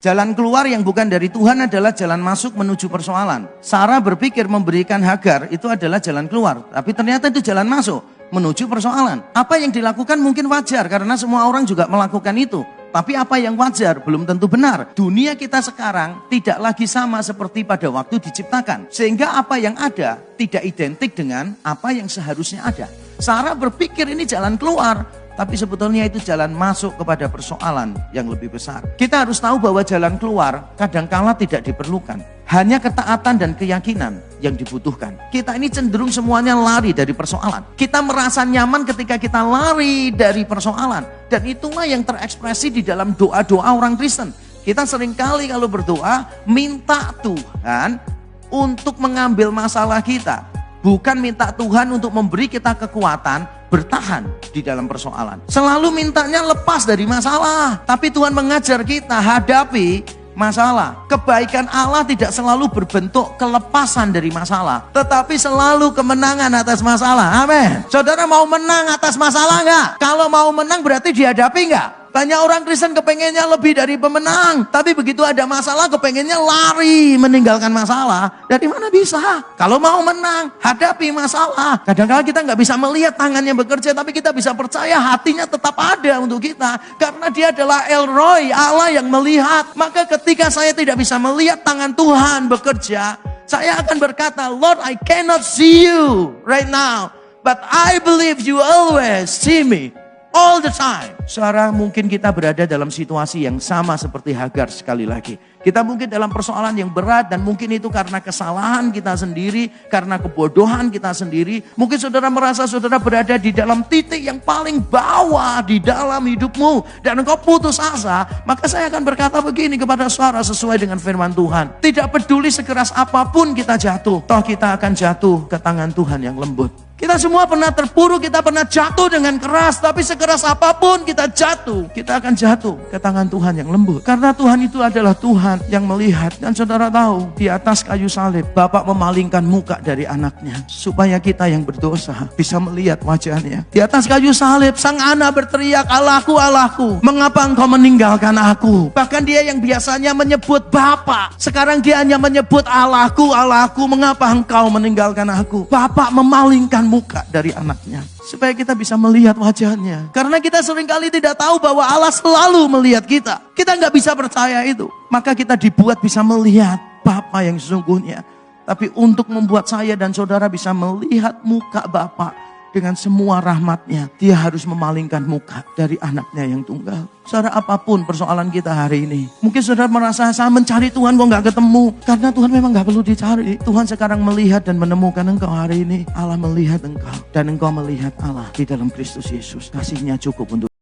Jalan keluar yang bukan dari Tuhan adalah jalan masuk menuju persoalan. Sarah berpikir memberikan Hagar itu adalah jalan keluar, tapi ternyata itu jalan masuk menuju persoalan. Apa yang dilakukan mungkin wajar karena semua orang juga melakukan itu. Tapi apa yang wajar belum tentu benar. Dunia kita sekarang tidak lagi sama seperti pada waktu diciptakan. Sehingga apa yang ada tidak identik dengan apa yang seharusnya ada. Sarah berpikir ini jalan keluar, tapi sebetulnya itu jalan masuk kepada persoalan yang lebih besar. Kita harus tahu bahwa jalan keluar kadangkala tidak diperlukan. Hanya ketaatan dan keyakinan yang dibutuhkan. Kita ini cenderung semuanya lari dari persoalan. Kita merasa nyaman ketika kita lari dari persoalan. Dan itulah yang terekspresi di dalam doa-doa orang Kristen. Kita seringkali kalau berdoa minta Tuhan untuk mengambil masalah kita. Bukan minta Tuhan untuk memberi kita kekuatan bertahan di dalam persoalan. Selalu mintanya lepas dari masalah. Tapi Tuhan mengajar kita hadapi masalah. Kebaikan Allah tidak selalu berbentuk kelepasan dari masalah, tetapi selalu kemenangan atas masalah. Amin. Saudara mau menang atas masalah enggak? Kalau mau menang berarti dihadapi enggak? Banyak orang Kristen kepengennya lebih dari pemenang, tapi begitu ada masalah kepengennya lari meninggalkan masalah. Dari mana bisa? Kalau mau menang, hadapi masalah. Kadang-kadang kita nggak bisa melihat tangannya bekerja, tapi kita bisa percaya hatinya tetap ada untuk kita. Karena dia adalah El Roy, Allah yang melihat. Maka ketika saya tidak bisa melihat tangan Tuhan bekerja, saya akan berkata, Lord, I cannot see you right now, but I believe you always see me. All the time. Saudara, mungkin kita berada dalam situasi yang sama seperti Hagar sekali lagi. Kita mungkin dalam persoalan yang berat dan mungkin itu karena kesalahan kita sendiri, karena kebodohan kita sendiri. Mungkin saudara merasa saudara berada di dalam titik yang paling bawah di dalam hidupmu dan engkau putus asa. Maka saya akan berkata begini kepada saudara sesuai dengan firman Tuhan. Tidak peduli sekeras apapun kita jatuh, toh kita akan jatuh ke tangan Tuhan yang lembut. Kita semua pernah terpuruk, kita pernah jatuh dengan keras. Tapi sekeras apapun kita jatuh, kita akan jatuh ke tangan Tuhan yang lembut. Karena Tuhan itu adalah Tuhan yang melihat. Dan saudara tahu, di atas kayu salib, Bapak memalingkan muka dari anaknya. Supaya kita yang berdosa bisa melihat wajahnya. Di atas kayu salib, sang anak berteriak, Allahku, Allahku, mengapa engkau meninggalkan aku? Bahkan dia yang biasanya menyebut Bapak, sekarang dia hanya menyebut Allahku, Allahku, mengapa engkau meninggalkan aku? Bapak memalingkan muka dari anaknya supaya kita bisa melihat wajahnya. Karena kita seringkali tidak tahu bahwa Allah selalu melihat kita. Kita nggak bisa percaya itu. Maka kita dibuat bisa melihat Bapa yang sesungguhnya. Tapi untuk membuat saya dan saudara bisa melihat muka Bapa dengan semua rahmatnya, dia harus memalingkan muka dari anaknya yang tunggal. Saudara, apapun persoalan kita hari ini, mungkin saudara merasa saya mencari Tuhan kok gak ketemu. Karena Tuhan memang gak perlu dicari. Tuhan sekarang melihat dan menemukan engkau hari ini. Allah melihat engkau dan engkau melihat Allah di dalam Kristus Yesus. Kasihnya cukup untuk